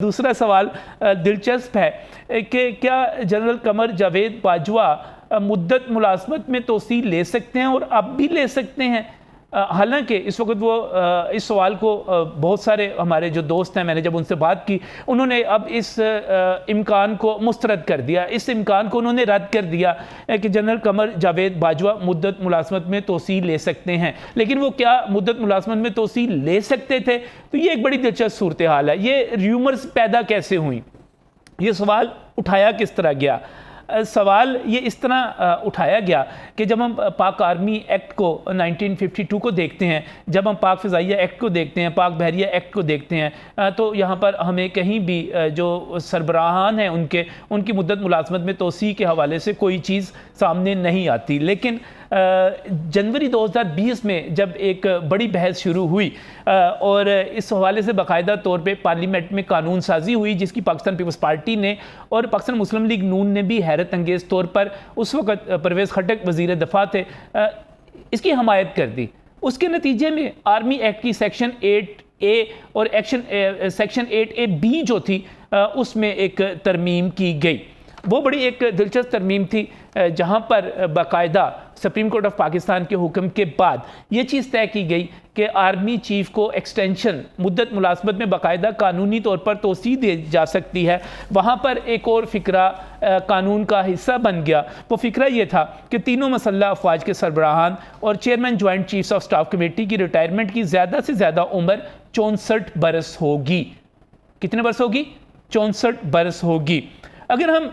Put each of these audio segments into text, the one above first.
دوسرا سوال دلچسپ ہے کہ کیا جنرل قمر جاوید باجوہ مدت ملازمت میں توسیع لے سکتے ہیں اور اب بھی لے سکتے ہیں؟ حالانکہ اس وقت وہ اس سوال کو بہت سارے ہمارے جو دوست ہیں، میں نے جب ان سے بات کی، انہوں نے اب اس امکان کو مسترد کر دیا، اس امکان کو انہوں نے رد کر دیا کہ جنرل قمر جاوید باجوہ مدت ملازمت میں توسیع لے سکتے ہیں۔ لیکن وہ کیا مدت ملازمت میں توسیع لے سکتے تھے؟ تو یہ ایک بڑی دلچسپ صورتحال ہے۔ یہ ریومرز پیدا کیسے ہوئیں؟ یہ سوال اٹھایا کس طرح گیا؟ سوال یہ اس طرح اٹھایا گیا کہ جب ہم پاک آرمی ایکٹ کو 1952 کو دیکھتے ہیں، جب ہم پاک فضائیہ ایکٹ کو دیکھتے ہیں، پاک بحریہ ایکٹ کو دیکھتے ہیں، تو یہاں پر ہمیں کہیں بھی جو سربراہان ہیں ان کی مدت ملازمت میں توسیع کے حوالے سے کوئی چیز سامنے نہیں آتی۔ لیکن جنوری 2020 میں جب ایک بڑی بحث شروع ہوئی اور اس حوالے سے باقاعدہ طور پہ پارلیمنٹ میں قانون سازی ہوئی، جس کی پاکستان پیپلز پارٹی نے اور پاکستان مسلم لیگ نون نے بھی حیرت انگیز طور پر، اس وقت پرویز خٹک وزیر دفاع تھے، اس کی حمایت کر دی۔ اس کے نتیجے میں آرمی ایکٹ کی سیکشن 8A اور سیکشن 8AB جو تھی، اس میں ایک ترمیم کی گئی۔ وہ بڑی ایک دلچسپ ترمیم تھی، جہاں پر باقاعدہ سپریم کورٹ آف پاکستان کے حکم کے بعد یہ چیز طے کی گئی کہ آرمی چیف کو ایکسٹینشن مدت ملازمت میں باقاعدہ قانونی طور پر توسیع دی جا سکتی ہے۔ وہاں پر ایک اور فقرہ قانون کا حصہ بن گیا۔ وہ فقرہ یہ تھا کہ تینوں مسلح افواج کے سربراہان اور chairman joint chiefs of staff committee کی ریٹائرمنٹ کی زیادہ سے زیادہ عمر 64 برس ہوگی۔ کتنے برس ہوگی؟ 64 برس ہوگی۔ اگر ہم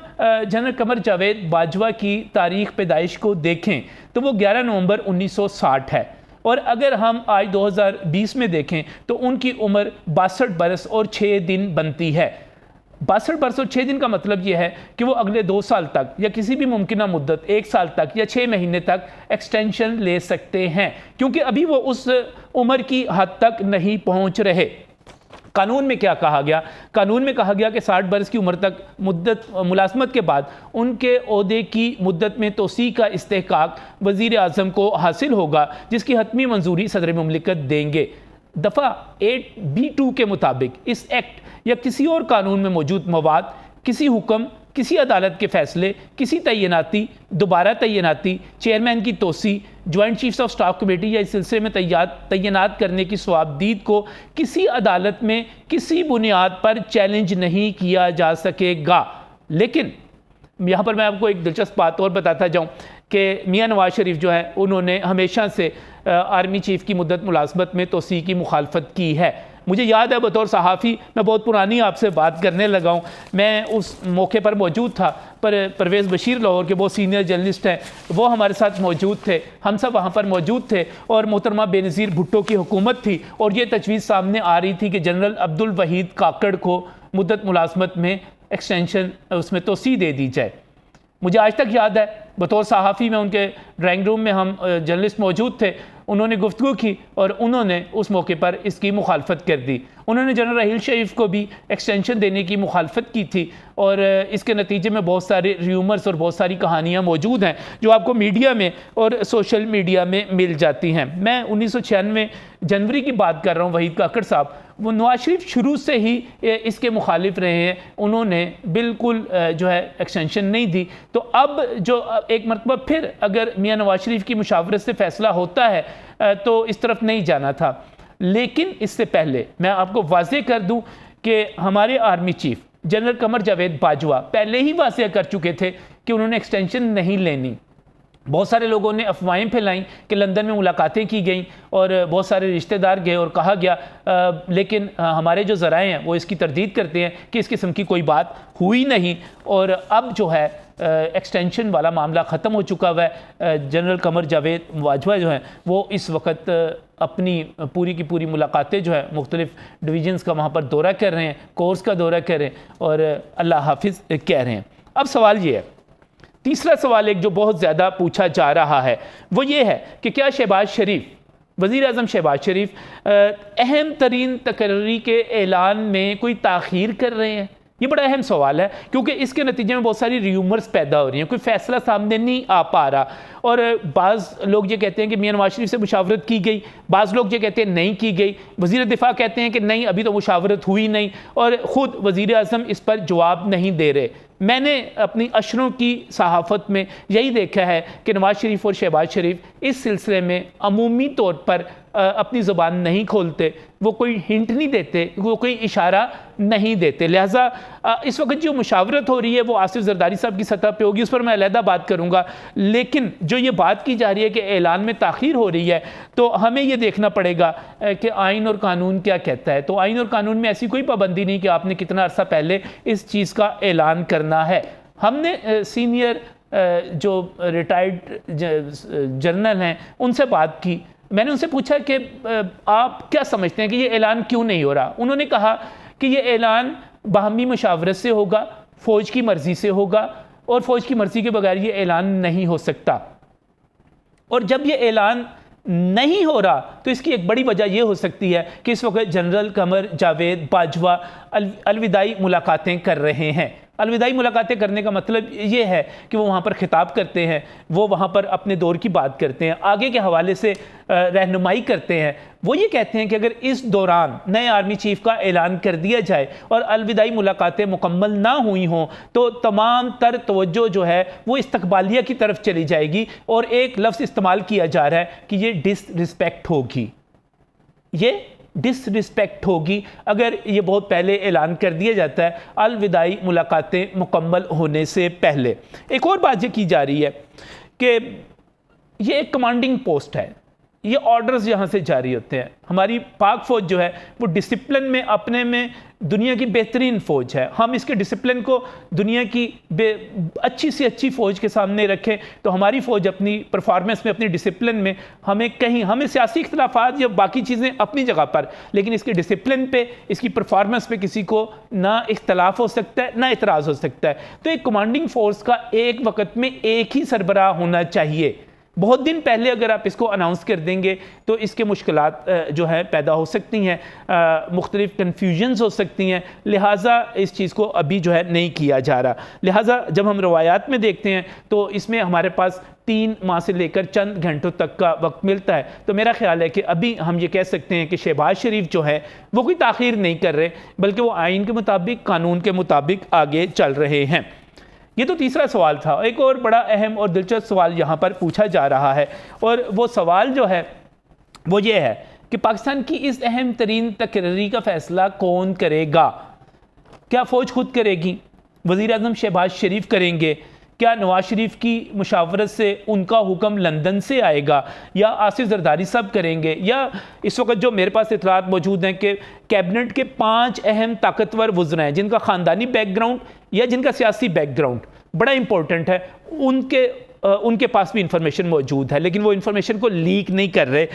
جنرل قمر جاوید باجوہ کی تاریخ پیدائش کو دیکھیں تو وہ 11 نومبر 1960 ہے، اور اگر ہم آج 2020 میں دیکھیں تو ان کی عمر 62 برس اور 6 دن بنتی ہے۔ 62 برس اور 6 دن کا مطلب یہ ہے کہ وہ اگلے 2 سال تک یا کسی بھی ممکنہ مدت 1 سال تک یا 6 مہینے تک ایکسٹینشن لے سکتے ہیں، کیونکہ ابھی وہ اس عمر کی حد تک نہیں پہنچ رہے۔ قانون میں کیا کہا گیا؟ قانون میں کہا گیا کہ 60 برس کی عمر تک مدت ملازمت کے بعد ان کے عہدے کی مدت میں توسیع کا استحقاق وزیر اعظم کو حاصل ہوگا، جس کی حتمی منظوری صدر مملکت دیں گے۔ دفعہ 8B2 کے مطابق اس ایکٹ یا کسی اور قانون میں موجود مواد، کسی حکم، کسی عدالت کے فیصلے، کسی تعیناتی، دوبارہ تعیناتی، چیئرمین کی توسیع، joint chiefs of staff committee یا اس سلسلے میں تعینات کرنے کی صوابدید کو کسی عدالت میں کسی بنیاد پر چیلنج نہیں کیا جا سکے گا۔ لیکن یہاں پر میں آپ کو ایک دلچسپ بات اور بتاتا جاؤں کہ میاں نواز شریف جو ہیں، انہوں نے ہمیشہ سے آرمی چیف کی مدت ملازمت میں توسیع کی مخالفت کی ہے۔ مجھے یاد ہے بطور صحافی میں بہت پرانی آپ سے بات کرنے لگا ہوں، میں اس موقع پر موجود تھا، پر پرویز بشیر لاہور کے بہت سینئر جرنلسٹ ہیں، وہ ہمارے ساتھ موجود تھے، ہم سب وہاں پر موجود تھے، اور محترمہ بے نظیر بھٹو کی حکومت تھی، اور یہ تجویز سامنے آ رہی تھی کہ جنرل عبدالوحید کاکڑ کو مدت ملازمت میں ایکسٹینشن اس میں توسیع دے دی جائے۔ مجھے آج تک یاد ہے بطور صحافی میں ان کے ڈرائنگ روم میں ہم جرنلسٹ موجود تھے، انہوں نے گفتگو کی اور انہوں نے اس موقع پر اس کی مخالفت کر دی۔ انہوں نے جنرل راحیل شریف کو بھی ایکسٹینشن دینے کی مخالفت کی تھی، اور اس کے نتیجے میں بہت سارے ریومرز اور بہت ساری کہانیاں موجود ہیں جو آپ کو میڈیا میں اور سوشل میڈیا میں مل جاتی ہیں۔ میں 1996 جنوری کی بات کر رہا ہوں، وحید کاکڑ صاحب، وہ نواز شریف شروع سے ہی اس کے مخالف رہے ہیں، انہوں نے بالکل جو ہے ایکسٹینشن نہیں دی۔ تو اب جو ایک مرتبہ پھر اگر میاں نواز شریف کی مشاورت سے فیصلہ ہوتا ہے تو اس طرف نہیں جانا تھا۔ لیکن اس سے پہلے میں آپ کو واضح کر دوں کہ ہمارے army chief general Qamar Javed Bajwa پہلے ہی واضح کر چکے تھے کہ انہوں نے ایکسٹینشن نہیں لینی۔ بہت سارے لوگوں نے افواہیں پھیلائیں کہ لندن میں ملاقاتیں کی گئیں اور بہت سارے رشتہ دار گئے اور کہا گیا، لیکن ہمارے جو ذرائع ہیں وہ اس کی تردید کرتے ہیں کہ اس قسم کی کوئی بات ہوئی نہیں، اور اب جو ہے ایکسٹینشن والا معاملہ ختم ہو چکا ہوا ہے۔ جنرل قمر جاوید باجوہ جو ہیں وہ اس وقت اپنی پوری کی پوری ملاقاتیں جو ہے مختلف ڈویژنز کا وہاں پر دورہ کر رہے ہیں، کورس کا دورہ کر رہے ہیں اور اللہ حافظ کہہ رہے ہیں۔ اب سوال یہ ہے، تیسرا سوال ایک جو بہت زیادہ پوچھا جا رہا ہے وہ یہ ہے کہ کیا شہباز شریف، وزیر اعظم شہباز شریف اہم ترین تقرری کے اعلان میں کوئی تاخیر کر رہے ہیں؟ یہ بڑا اہم سوال ہے، کیونکہ اس کے نتیجے میں بہت ساری ریومرز پیدا ہو رہی ہیں، کوئی فیصلہ سامنے نہیں آ پا رہا، اور بعض لوگ یہ کہتے ہیں کہ میاں نواز شریف سے مشاورت کی گئی، بعض لوگ یہ کہتے ہیں نہیں کی گئی، وزیر دفاع کہتے ہیں کہ نہیں ابھی تو مشاورت ہوئی نہیں، اور خود وزیر اعظم اس پر جواب نہیں دے رہے۔ میں نے اپنی اشروں کی صحافت میں یہی دیکھا ہے کہ نواز شریف اور شہباز شریف اس سلسلے میں عمومی طور پر اپنی زبان نہیں کھولتے، وہ کوئی ہنٹ نہیں دیتے، وہ کوئی اشارہ نہیں دیتے۔ لہٰذا اس وقت جو مشاورت ہو رہی ہے وہ آصف زرداری صاحب کی سطح پہ ہوگی، اس پر میں علیحدہ بات کروں گا، لیکن جو یہ بات کی جا رہی ہے کہ اعلان میں تاخیر ہو رہی ہے، تو ہمیں یہ دیکھنا پڑے گا کہ آئین اور قانون کیا کہتا ہے۔ تو آئین اور قانون میں ایسی کوئی پابندی نہیں کہ آپ نے کتنا عرصہ پہلے اس چیز کا اعلان کرنا ہے۔ ہم نے سینئر جو ریٹائرڈ جنرل ہیں ان سے بات کی، میں نے ان سے پوچھا کہ آپ کیا سمجھتے ہیں کہ یہ اعلان کیوں نہیں ہو رہا؟ انہوں نے کہا کہ یہ اعلان باہمی مشاورت سے ہوگا، فوج کی مرضی سے ہوگا، اور فوج کی مرضی کے بغیر یہ اعلان نہیں ہو سکتا۔ اور جب یہ اعلان نہیں ہو رہا تو اس کی ایک بڑی وجہ یہ ہو سکتی ہے کہ اس وقت جنرل قمر جاوید باجوہ الوداعی ملاقاتیں کر رہے ہیں۔ الوداعی ملاقاتیں کرنے کا مطلب یہ ہے کہ وہ وہاں پر خطاب کرتے ہیں، وہ وہاں پر اپنے دور کی بات کرتے ہیں، آگے کے حوالے سے رہنمائی کرتے ہیں۔ وہ یہ کہتے ہیں کہ اگر اس دوران نئے آرمی چیف کا اعلان کر دیا جائے اور الوداعی ملاقاتیں مکمل نہ ہوئی ہوں تو تمام تر توجہ جو ہے وہ استقبالیہ کی طرف چلی جائے گی، اور ایک لفظ استعمال کیا جا رہا ہے کہ یہ ڈس رسپیکٹ ہوگی، یہ ڈس رسپیکٹ ہوگی اگر یہ بہت پہلے اعلان کر دیا جاتا ہے الوداعی ملاقاتیں مکمل ہونے سے پہلے۔ ایک اور بات یہ کی جا رہی ہے کہ یہ ایک کمانڈنگ پوسٹ ہے، یہ آرڈرز یہاں سے جاری ہوتے ہیں۔ ہماری پاک فوج جو ہے وہ ڈسپلن میں اپنے میں دنیا کی بہترین فوج ہے، ہم اس کے ڈسپلن کو دنیا کی اچھی سے اچھی فوج کے سامنے رکھیں تو ہماری فوج اپنی پرفارمنس میں، اپنی ڈسپلن میں ہمیں سیاسی اختلافات یا باقی چیزیں اپنی جگہ پر، لیکن اس کے ڈسپلن پہ، اس کی پرفارمنس پہ کسی کو نہ اختلاف ہو سکتا ہے نہ اعتراض ہو سکتا ہے۔ تو ایک کمانڈنگ فورس کا ایک وقت میں ایک ہی سربراہ ہونا چاہیے۔ بہت دن پہلے اگر آپ اس کو اناؤنس کر دیں گے تو اس کے مشکلات جو ہے پیدا ہو سکتی ہیں، مختلف کنفیوژنز ہو سکتی ہیں، لہٰذا اس چیز کو ابھی جو ہے نہیں کیا جا رہا۔ لہٰذا جب ہم روایات میں دیکھتے ہیں تو اس میں ہمارے پاس 3 ماہ سے لے کر چند گھنٹوں تک کا وقت ملتا ہے، تو میرا خیال ہے کہ ابھی ہم یہ کہہ سکتے ہیں کہ شہباز شریف جو ہے وہ کوئی تاخیر نہیں کر رہے، بلکہ وہ آئین کے مطابق، قانون کے مطابق آگے چل رہے ہیں۔ یہ تو تیسرا سوال تھا۔ ایک اور بڑا اہم اور دلچسپ سوال یہاں پر پوچھا جا رہا ہے، اور وہ سوال جو ہے وہ یہ ہے کہ پاکستان کی اس اہم ترین تقرری کا فیصلہ کون کرے گا؟ کیا فوج خود کرے گی؟ وزیر اعظم شہباز شریف کریں گے؟ کیا نواز شریف کی مشاورت سے ان کا حکم لندن سے آئے گا، یا آصف زرداری صاحب کریں گے؟ یا اس وقت جو میرے پاس اطلاعات موجود ہیں کہ کیبنٹ کے 5 اہم طاقتور وزراء ہیں جن کا خاندانی بیک گراؤنڈ یا جن کا سیاسی بیک گراؤنڈ بڑا امپورٹنٹ ہے، ان کے پاس بھی انفارمیشن موجود ہے، لیکن وہ انفارمیشن کو لیک نہیں کر رہے۔